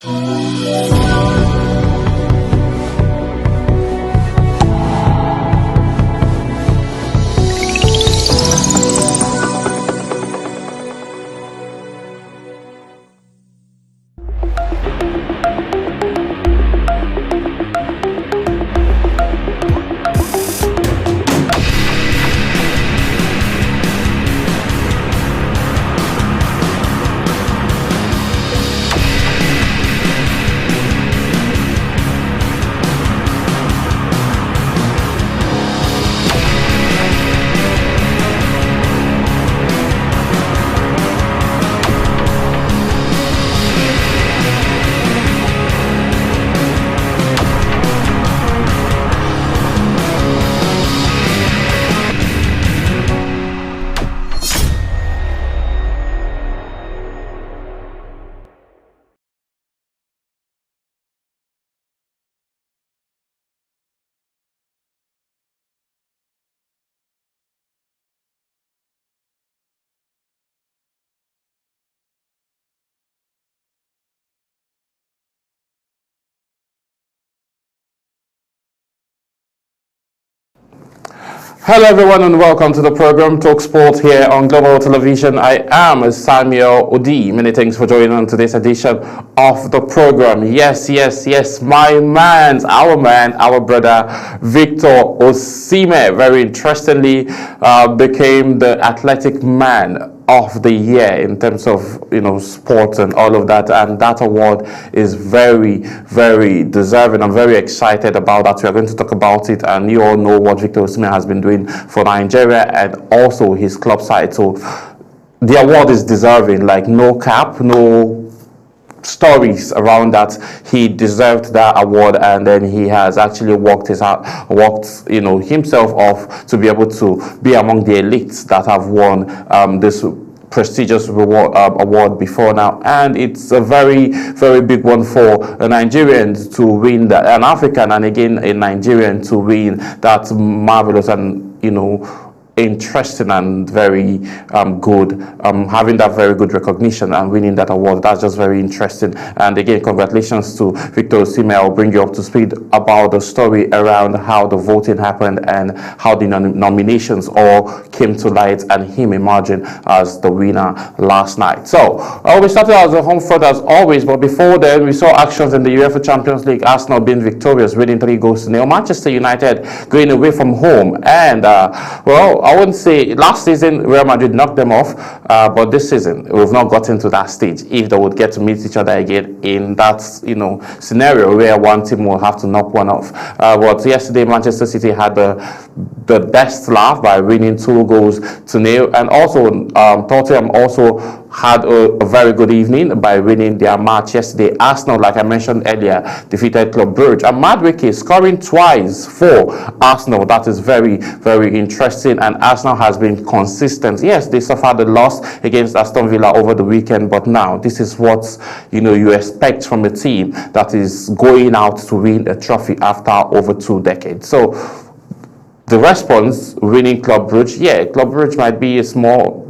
Hello everyone and welcome to the program Talksports here on Global Television. I am Samuel Odi. Many thanks for joining on today's edition of the program. Yes, my man, our brother Victor Osimhen, very interestingly became the athletic man of the year in terms of sports and all of that, and that award is very, very deserving. I'm very excited about that. We are going to talk about it, and you all know what Victor Osimhen has been doing for Nigeria and also his club side. So the award is deserving, like no cap, no stories around that. He deserved that award, and then he has actually worked himself off to be able to be among the elites that have won this prestigious award before now, and it's a very, very big one for a Nigerian to win that, an African and again a Nigerian to win that marvelous and interesting and very good, having that very good recognition and winning that award. That's just very interesting. And again, congratulations to Victor Osimhen. I'll bring you up to speed about the story around how the voting happened and how the nominations all came to light and him emerging as the winner last night. So we started as a home front as always, but before then we saw actions in the UEFA Champions League. Arsenal being victorious, winning 3-0. Manchester United going away from home, and I wouldn't say last season Real Madrid knocked them off, but this season we've not gotten to that stage. If they would get to meet each other again in that scenario where one team will have to knock one off. But yesterday Manchester City had the best laugh by winning 2-0, and also Tottenham also had a very good evening by winning their match yesterday. Arsenal, like I mentioned earlier, defeated Club Brugge, and Madueke scoring twice for Arsenal. That is very, very interesting, and Arsenal has been consistent. Yes, they suffered a loss against Aston Villa over the weekend, but now this is what you expect from a team that is going out to win a trophy after over 2 decades. So the response, winning Club Brugge, Club Brugge might be a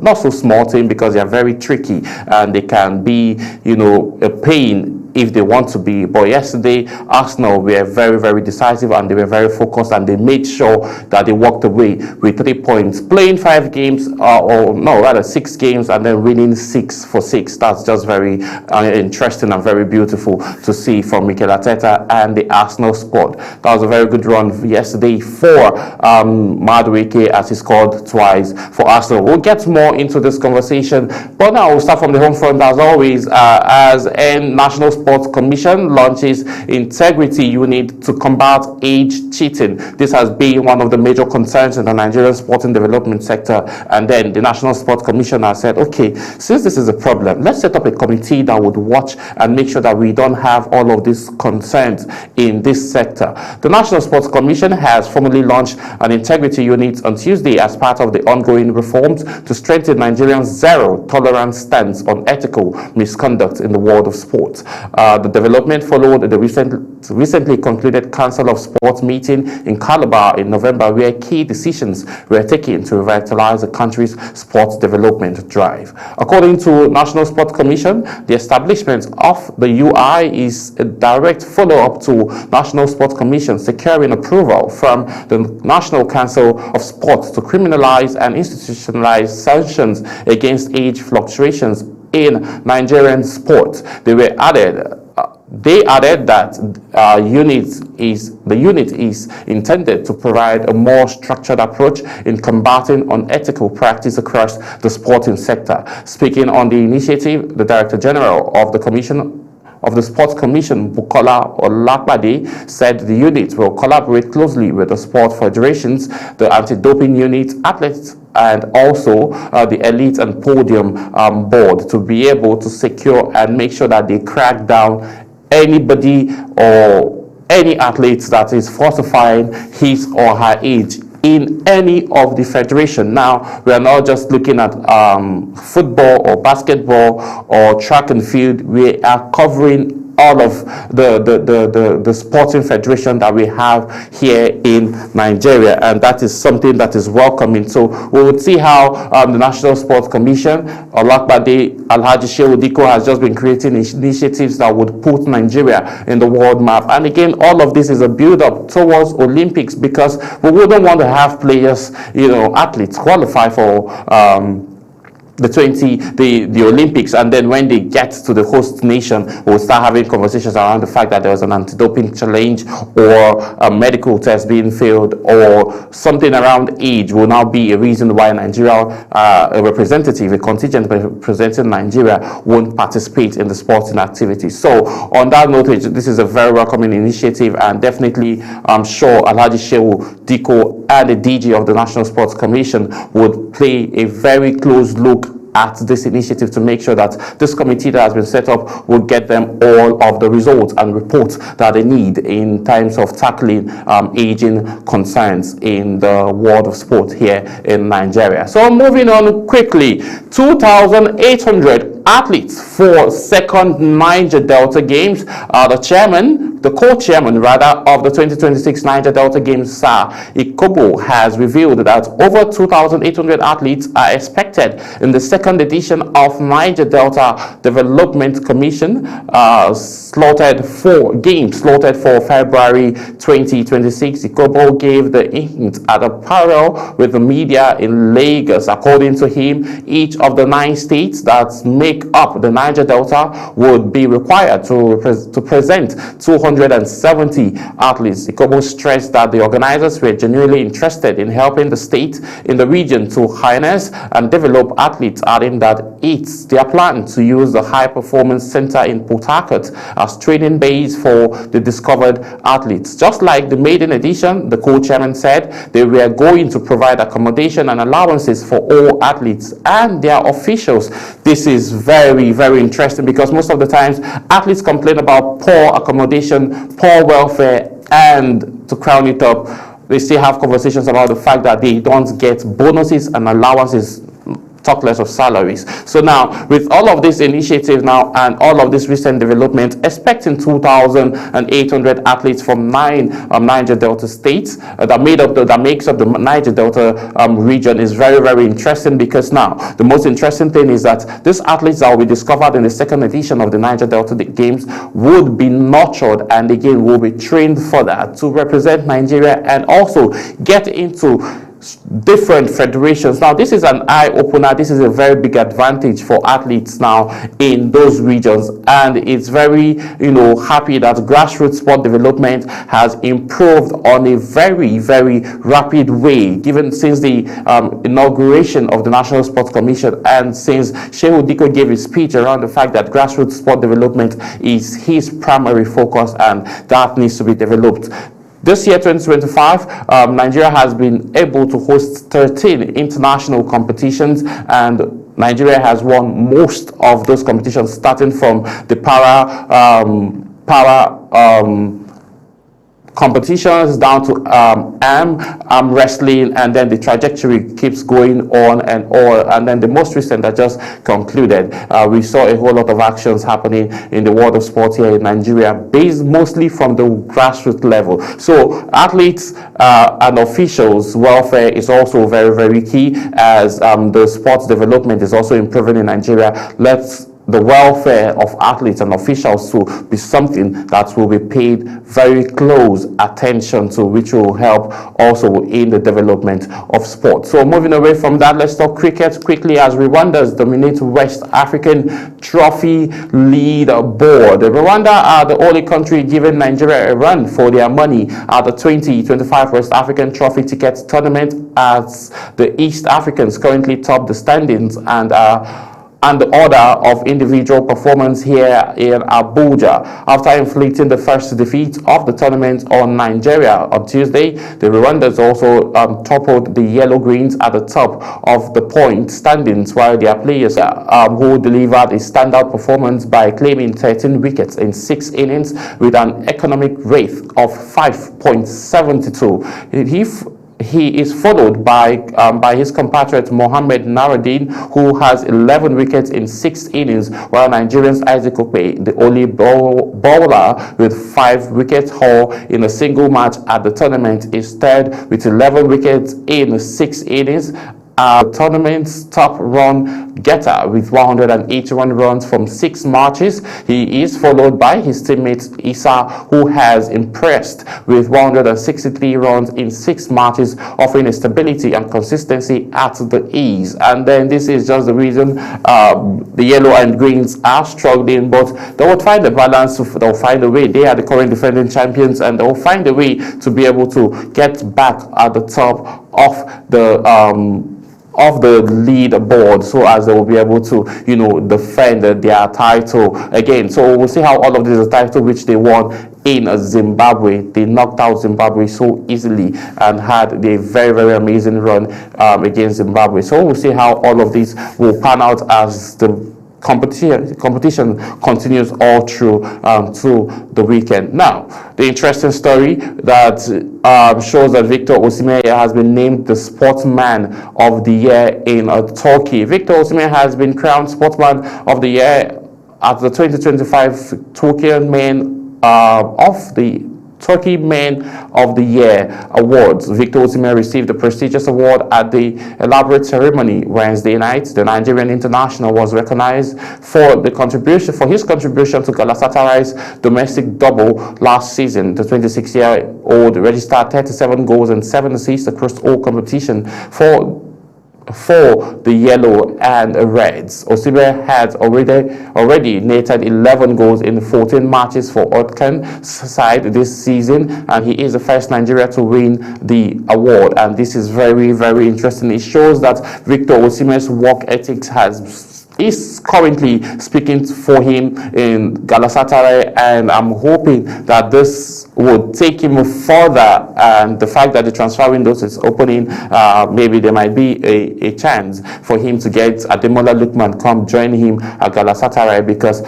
not so small team because they are very tricky and they can be, a pain if they want to be. But yesterday, Arsenal were very, very decisive, and they were very focused, and they made sure that they walked away with 3 points, playing 5 games, 6 games, and then winning 6 for 6. That's just very interesting and very beautiful to see from Mikel Arteta and the Arsenal squad. That was a very good run yesterday for Madueke, as he scored twice for Arsenal. We'll get more into this conversation, but now we'll start from the home front as always, as National Sports Commission launches integrity unit to combat age cheating. This has been one of the major concerns in the Nigerian sporting development sector, and then the National Sports Commission has said, okay, since this is a problem, let's set up a committee that would watch and make sure that we don't have all of these concerns in this sector. The National Sports Commission has formally launched an integrity unit on Tuesday as part of the ongoing reforms to strengthen Nigeria's zero-tolerance stance on ethical misconduct in the world of sports. The development followed the recently concluded Council of Sports meeting in Calabar in November, where key decisions were taken to revitalize the country's sports development drive. According to National Sports Commission, the establishment of the UI is a direct follow-up to National Sports Commission securing approval from the National Council of Sports to criminalize and institutionalize sanctions against age fluctuations in Nigerian sports. They added that the unit is intended to provide a more structured approach in combating unethical practice across the sporting sector. Speaking on the initiative, the Director General of the Sports Commission, Bukola Olakbade, said the unit will collaborate closely with the sport federations, the anti-doping unit, athletes, and also the elite and podium board to be able to secure and make sure that they crack down anybody or any athlete that is falsifying his or her age in any of the federation. Now, we are not just looking at football or basketball or track and field. We are covering all of the sporting federation that we have here in Nigeria, and that is something that is welcoming. So we would see how the National Sports Commission, Olakbade Alhaji Shehu Diko, has just been creating initiatives that would put Nigeria in the world map. And again, all of this is a build-up towards Olympics, because we wouldn't want to have players, athletes qualify for the Olympics, and then when they get to the host nation, we'll start having conversations around the fact that there was an anti-doping challenge or a medical test being failed or something around age will now be a reason why Nigeria, a contingent representing Nigeria, won't participate in the sporting activities. So on that note, this is a very welcoming initiative, and definitely I'm sure Alhaji Shehu Diko and the DG of the National Sports Commission would play a very close look at this initiative to make sure that this committee that has been set up will get them all of the results and reports that they need in terms of tackling aging concerns in the world of sport here in Nigeria. So moving on quickly, 2,800 athletes for second Niger Delta Games. The co-chairman of the 2026 Niger Delta Games, Sir Ikobo, has revealed that over 2,800 athletes are expected in the second edition of Niger Delta Development Commission slotted for February 2026. Ikobo gave the hint at a parallel with the media in Lagos. According to him, each of the 9 states that make up the Niger Delta would be required to present 270 athletes. Ikobo stressed that the organizers were genuinely interested in helping the state in the region to harness and develop athletes, adding that it's their plan to use the High Performance Center in Port Harcourt as training base for the discovered athletes. Just like the maiden edition, the co-chairman said they were going to provide accommodation and allowances for all athletes and their officials. This is very, very interesting, because most of the times athletes complain about poor accommodation, poor welfare, and to crown it up, they still have conversations about the fact that they don't get bonuses and allowances, talk less of salaries. So now, with all of this initiative now and all of this recent development, expecting 2,800 athletes from 9 Niger Delta states that makes up the Niger Delta region is very, very interesting, because now the most interesting thing is that these athletes that will be discovered in the second edition of the Niger Delta Games would be nurtured and again will be trained further to represent Nigeria and also get into different federations. Now, this is an eye-opener. This is a very big advantage for athletes now in those regions, and it's very, happy that grassroots sport development has improved on a very, very rapid way, given since the inauguration of the National Sports Commission, and since Shehu Diko gave his speech around the fact that grassroots sport development is his primary focus and that needs to be developed. This year, 2025, Nigeria has been able to host 13 international competitions, and Nigeria has won most of those competitions, starting from the competitions down to arm wrestling, and then the trajectory keeps going on and on. And then the most recent that just concluded, we saw a whole lot of actions happening in the world of sport here in Nigeria, based mostly from the grassroots level. So athletes and officials' welfare is also very, very key, as the sports development is also improving in Nigeria. Let's the welfare of athletes and officials to be something that will be paid very close attention to, which will help also in the development of sport. So moving away from that, let's talk cricket quickly, as Rwanda's dominate West African Trophy leaderboard. Rwanda are the only country giving Nigeria a run for their money at the 2025 West African Trophy ticket tournament, as the East Africans currently top the standings and the order of individual performance here in Abuja. After inflicting the first defeat of the tournament on Nigeria on Tuesday, the Rwandans also toppled the Yellow Greens at the top of the point standings, while their players who delivered a standout performance by claiming 13 wickets in 6 innings with an economic rate of 5.72. He is followed by his compatriot Mohammed Naruddin, who has 11 wickets in 6 innings, while Nigerian's Isaac Okpe, the only bowler with 5 wicket haul in a single match at the tournament, is third with 11 wickets in 6 innings. The tournament's top run getter with 181 runs from 6 matches. He is followed by his teammate Issa, who has impressed with 163 runs in 6 matches, offering a stability and consistency at the ease. And then this is just the reason the yellow and greens are struggling, but they will find a balance. They'll find a way. They are the current defending champions, and they'll find a way to be able to get back at the top of the leaderboard, so as they will be able to, defend their title again. So we'll see how all of this is a title which they won in Zimbabwe. They knocked out Zimbabwe so easily and had a very, very amazing run against Zimbabwe. So we'll see how all of this will pan out as the competition continues all through to the weekend. Now, the interesting story that shows that Victor Osimhen has been named the Sportsman of the Year in Turkey. Victor Osimhen has been crowned Sportsman of the Year at the 2025 Turkish Men of the Year Awards. Victor Osimhen received the prestigious award at the elaborate ceremony Wednesday night. The Nigerian international was recognized for his contribution to Galatasaray's domestic double last season. The 26-year-old registered 37 goals and 7 assists across all competition for the yellow and reds. Osimhen has already netted 11 goals in 14 matches for Otkan's side this season, and he is the first Nigeria to win the award. And this is very, very interesting. It shows that Victor Osimhen's work ethics is currently speaking for him in Galatasaray, and I'm hoping that this would take him further, and the fact that the transfer window is opening, maybe there might be a chance for him to get Ademola Lookman come join him at Galatasaray, because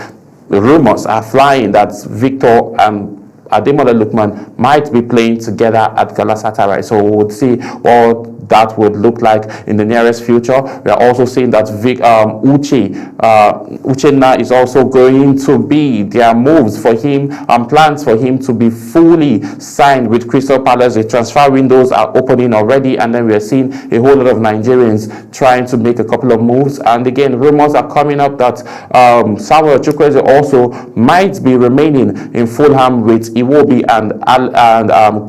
the rumors are flying that Victor and Ademola Lookman might be playing together at Galatasaray. So we would see what that would look like in the nearest future. We are also seeing that Uchenna is also going to be there moves for him and plans for him to be fully signed with Crystal Palace. The transfer windows are opening already, and then we are seeing a whole lot of Nigerians trying to make a couple of moves. And again, rumors are coming up that Samuel Chukwueze also might be remaining in Fulham with Iwobi and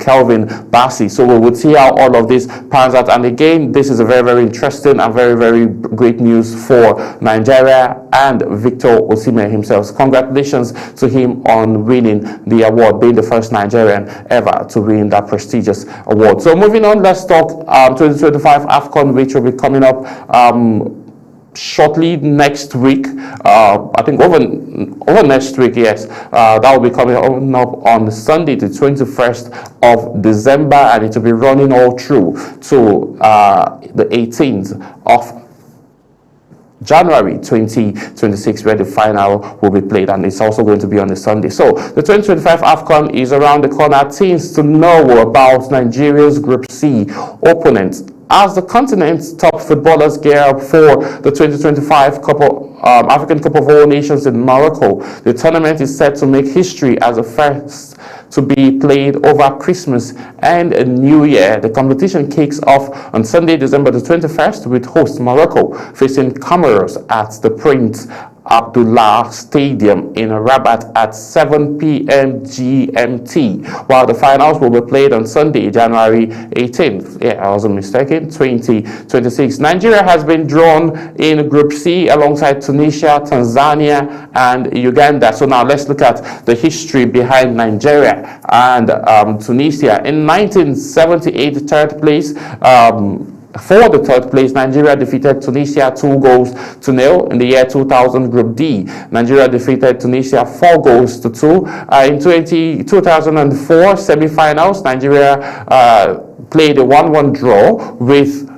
Kelvin Bassey. So we would see how all of this pans out. And again, this is a very, very interesting and very, very great news for Nigeria and Victor Osimhen himself. Congratulations to him on winning the award, being the first Nigerian ever to win that prestigious award. So moving on, let's talk 2025 AFCON, which will be coming up shortly next week. I think over next week, yes. That will be coming up on Sunday, the 21st of December, and it will be running all through to the 18th of January 2026, where the final will be played, and it's also going to be on a Sunday. So the 2025 AFCON is around the corner. Teams to know about Nigeria's Group C opponents as the continent's top footballers gear up for the 2025 African Cup of All Nations in Morocco. The tournament is set to make history as the first to be played over Christmas and New Year. The competition kicks off on Sunday, December the 21st, with host Morocco facing Comoros at the Prince Abdullah Stadium in Rabat at 7 p.m. GMT, while the finals will be played on Sunday, January 18th. Yeah, I wasn't mistaken, 2026. Nigeria has been drawn in Group C alongside Tunisia, Tanzania, and Uganda. So now let's look at the history behind Nigeria and Tunisia. In 1978, third place, for the third place, Nigeria defeated Tunisia 2-0. In the year 2000, Group D, Nigeria defeated Tunisia 4-2. In 2004 semi-finals, Nigeria played a 1-1 draw with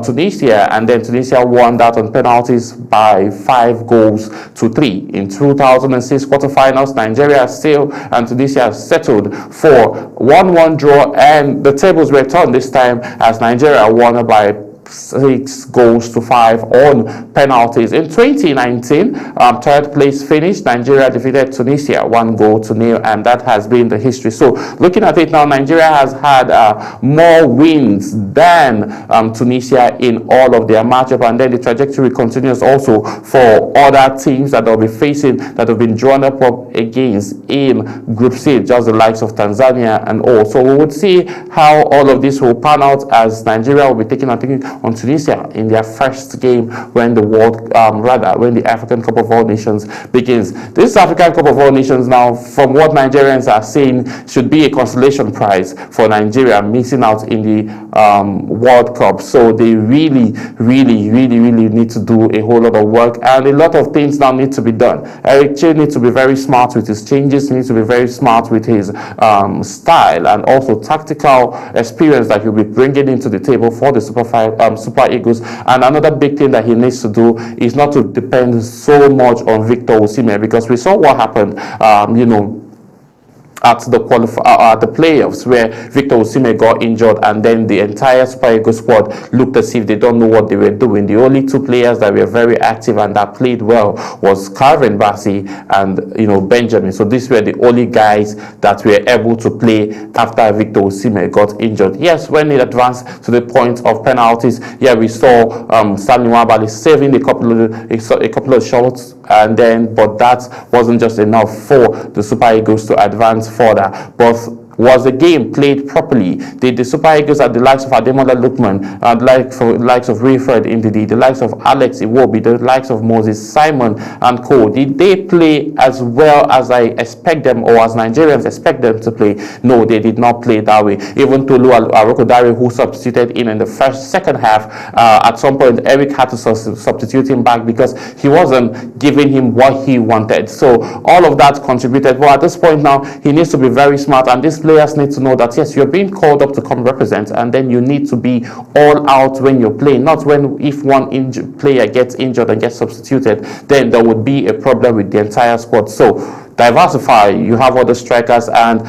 Tunisia, and then Tunisia won that on penalties by 5-3. In 2006 quarterfinals, Nigeria still and Tunisia settled for 1-1 draw, and the tables were turned this time as Nigeria won by 6-5 on penalties. In 2019, third place finish, Nigeria defeated Tunisia 1-0, and that has been the history. So looking at it now, Nigeria has had more wins than Tunisia in all of their matchup, and then the trajectory continues also for other teams that they'll be facing, that have been drawn up against in Group C, just the likes of Tanzania and all. So we would see how all of this will pan out as Nigeria will be taking on Tunisia in their first game when the when the African Cup of All Nations begins. This African Cup of All Nations now, from what Nigerians are saying, should be a consolation prize for Nigeria missing out in the World Cup. So they really need to do a whole lot of work, and a lot of things now need to be done. Eric Che needs to be very smart with his changes, needs to be very smart with his style and also tactical experience that he'll be bringing into the table for the Super Eagles. And another big thing that he needs to do is not to depend so much on Victor Osimhen, because we saw what happened, at the playoffs, where Victor Osimhen got injured, and then the entire Super Eagles squad looked as if they don't know what they were doing. The only two players that were very active and that played well was Calvin Bassey and Benjamin. So these were the only guys that were able to play after Victor Osimhen got injured. Yes, when it advanced to the point of penalties, we saw Stanley Nwabali saving a couple of shots, and then but that wasn't just enough for the Super Eagles to advance further. But was the game played properly? Did the Super Eagles at the likes of Ademola Lookman, the likes of Rayford Ndidi, the likes of Alex Iwobi, the likes of Moses Simon and co, did they play as well as I expect them, or as Nigerians expect them to play? No, they did not play that way. Even Tolu Arokodare, who substituted in the second half, at some point Eric had to substitute him back because he wasn't giving him what he wanted. So all of that contributed. But at this point now, he needs to be very smart, and this players need to know that yes, you're being called up to come represent, and then you need to be all out when you're playing, not when if one player gets injured and gets substituted, then there would be a problem with the entire squad. So diversify. You have other strikers, and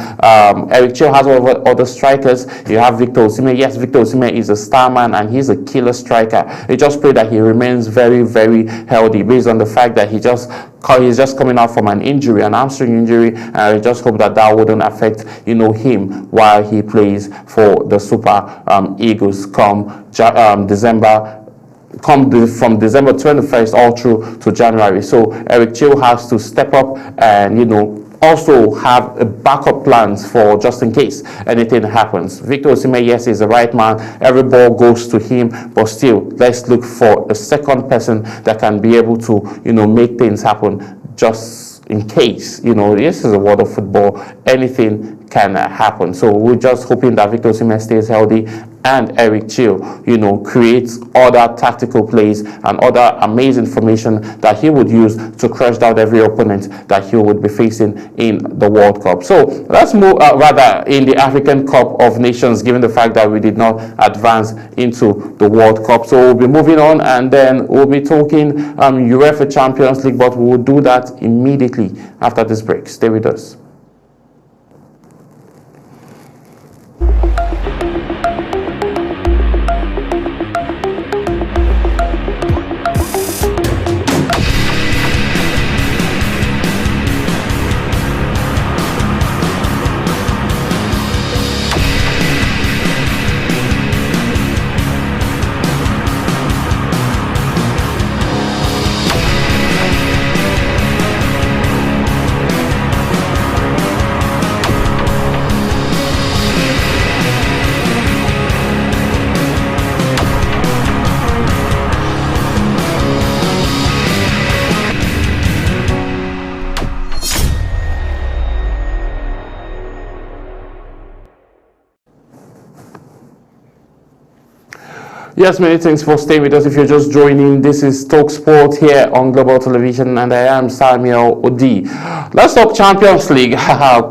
Eric Cho has other strikers. You have Victor Osimhen. Yes, Victor Osimhen is a star man and he's a killer striker. You just pray that he remains very, very healthy, based on the fact that he's just coming out from an injury, an hamstring injury, and I just hope that wouldn't affect him while he plays for the Super Eagles come December. From December 21st all through to January. So Eric Chill has to step up and also have a backup plans for just in case anything happens. Victor Osimhen, yes, is the right man. Every ball goes to him, but still, let's look for a second person that can be able to make things happen just in case. This is a world of football. Anything can happen. So we're just hoping that Victor Osimhen stays healthy and Eric Chill, creates other tactical plays and other amazing formation that he would use to crush down every opponent that he would be facing in the World Cup. So let's move rather in the African Cup of Nations, given the fact that we did not advance into the World Cup. So we'll be moving on, and then we'll be talking UEFA Champions League, but we will do that immediately after this break. Stay with us. Yes, many thanks for staying with us. If you're just joining, this is Talksports here on Global Television, and I am Samuel Odi. Let's talk Champions League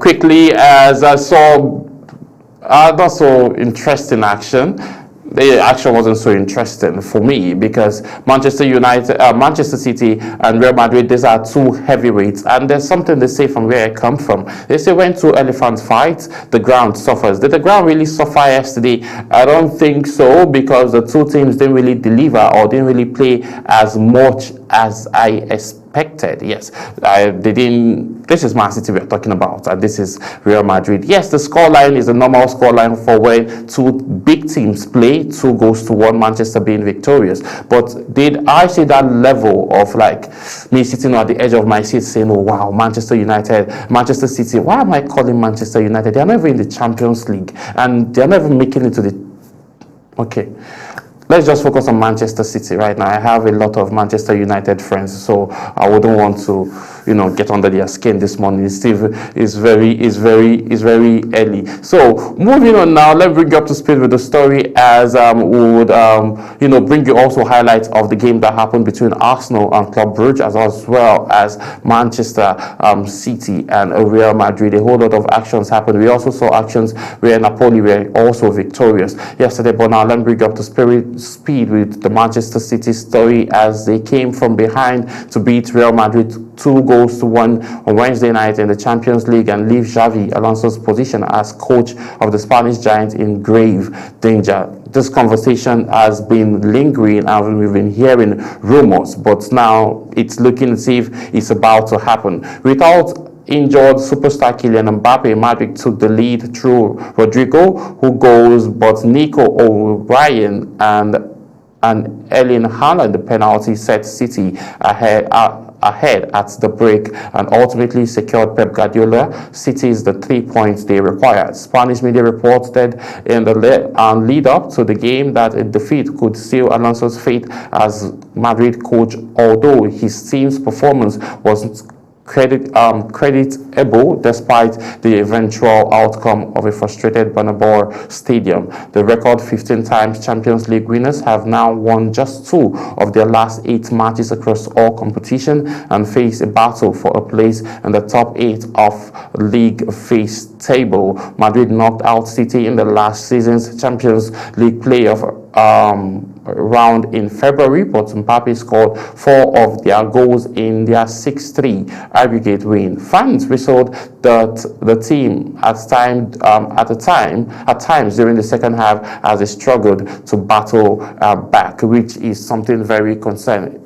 quickly, as I saw not so interesting action. The action wasn't so interesting for me because Manchester City and Real Madrid, these are two heavyweights, and there's something they say from where I come from. They say when two elephants fight, the ground suffers. Did the ground really suffer yesterday? I don't think so, because the two teams didn't really deliver or didn't really play as much as I expected. Yes, they didn't. This is Man City we're talking about, and this is Real Madrid. Yes, the scoreline is a normal scoreline for when two big teams play, 2-1, Manchester being victorious. But did I see that level of like me sitting at the edge of my seat saying, oh wow, Manchester City, why am I calling Manchester United? They're never in the Champions League, and they're never making it to the... Okay. Let's just focus on Manchester City right now. I have a lot of Manchester United friends, so I wouldn't want to, get under their skin this morning. It's very early. So moving on now, let's bring you up to speed with the story, as we would, bring you also highlights of the game that happened between Arsenal and Club Brugge, as well as Manchester City and Real Madrid. A whole lot of actions happened. We also saw actions where Napoli were also victorious yesterday. But now let me bring you up to speed with the Manchester City story, as they came from behind to beat Real Madrid 2-1 on Wednesday night in the Champions League, and leave Xavi Alonso's position as coach of the Spanish Giants in grave danger. This conversation has been lingering, and we've been hearing rumors, but now it's looking as if it's about to happen. Without injured superstar Kylian Mbappe, Madrid took the lead through Rodrigo, who goes, but Nico O'Brien and Erling Haaland, the penalty, set City ahead at the break and ultimately secured Pep Guardiola City's the 3 points they required. Spanish media reported in the lead up to the game that a defeat could seal Alonso's fate as Madrid coach, although his team's performance was creditable despite the eventual outcome of a frustrated Bernabeu Stadium. The record 15 times Champions League winners have now won just 2 of their last 8 matches across all competition and face a battle for a place in the top 8 of league phase table. Madrid knocked out City in the last season's Champions League playoff round in February, but Mbappe scored 4 of their goals in their 6-3 aggregate win. Fans whistled that the team at times during the second half as they struggled to battle back, which is something very concerning.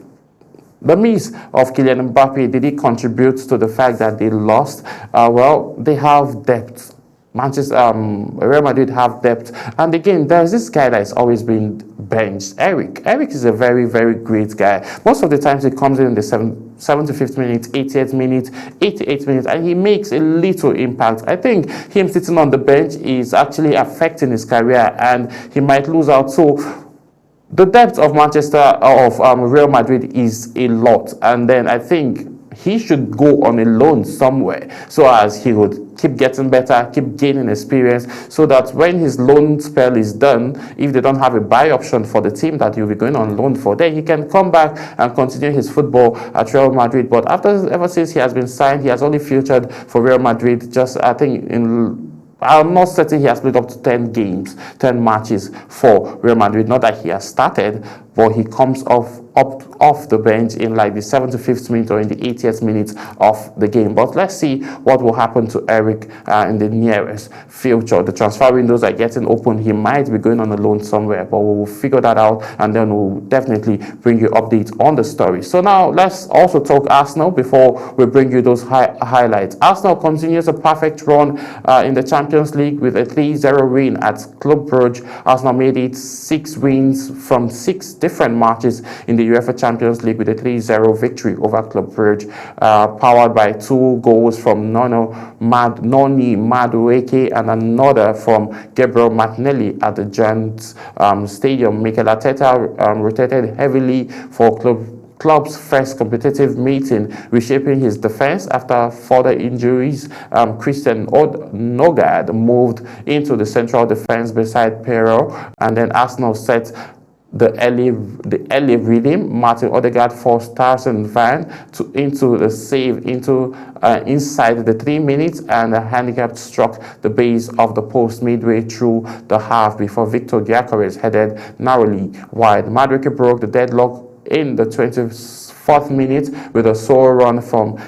The miss of Kylian Mbappe, did it contribute to the fact that they lost? Well, they have depth. Real Madrid have depth, and again, there's this guy that's always been benched, Eric. Eric is a very, very great guy. Most of the times he comes in the 75th minute, 80th minute, 88th minute, and he makes a little impact. I think him sitting on the bench is actually affecting his career, and he might lose out. So the depth of Real Madrid is a lot, and then I think he should go on a loan somewhere so as he would keep getting better, keep gaining experience, so that when his loan spell is done, if they don't have a buy option for the team that he'll be going on loan for, then he can come back and continue his football at Real Madrid. But ever since he has been signed, he has only featured for Real Madrid, just I think I'm not certain he has played up to 10 games, 10 matches for Real Madrid. Not that he has started, but he comes off the bench in like the 75th minute or in the 80th minute of the game. But let's see what will happen to Eric in the nearest future. The transfer windows are getting open. He might be going on a loan somewhere, but we will figure that out, and then we'll definitely bring you updates on the story. So now let's also talk Arsenal before we bring you those highlights. Arsenal continues a perfect run in the Champions League with a 3-0 win at Club Brugge. Arsenal made it 6 wins from 6 different matches in the UEFA Champions League with a 3-0 victory over Club Brugge, powered by 2 goals from Noni Madueke and another from Gabriel Martinelli at the Giants Stadium. Mikel Arteta rotated heavily for club's first competitive meeting, reshaping his defense after further injuries. Christian Nogard moved into the central defense beside Pero, and then Arsenal set the early rhythm. Martin Odegaard forced Tarzan Van into the save inside the 3 minutes, and the handicap struck the base of the post midway through the half before Victor Gyökeres headed narrowly wide. Madueke broke the deadlock in the 24th minute with a solo run from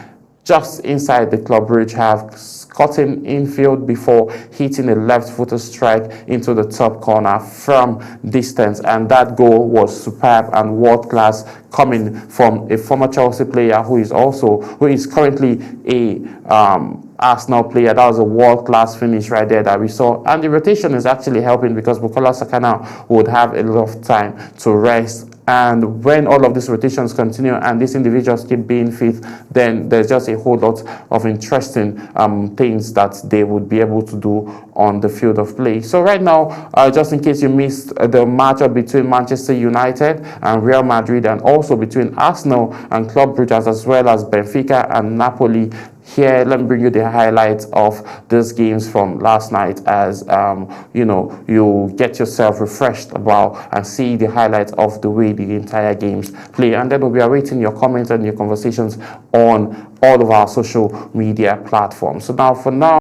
just inside the Club Brugge half, cutting infield before hitting a left-footed strike into the top corner from distance. And that goal was superb and world-class, coming from a former Chelsea player who is currently a Arsenal player. That was a world-class finish right there that we saw. And the rotation is actually helping because Bukola Saka now would have a lot of time to rest. And when all of these rotations continue and these individuals keep being fit, then there's just a whole lot of interesting things that they would be able to do on the field of play. So right now, just in case you missed the matchup between Manchester United and Real Madrid, and also between Arsenal and Club Brugge, as well as Benfica and Napoli, here, let me bring you the highlights of these games from last night, as you get yourself refreshed about and see the highlights of the way the entire games play. And then we'll be awaiting your comments and your conversations on all of our social media platforms. So now, for now,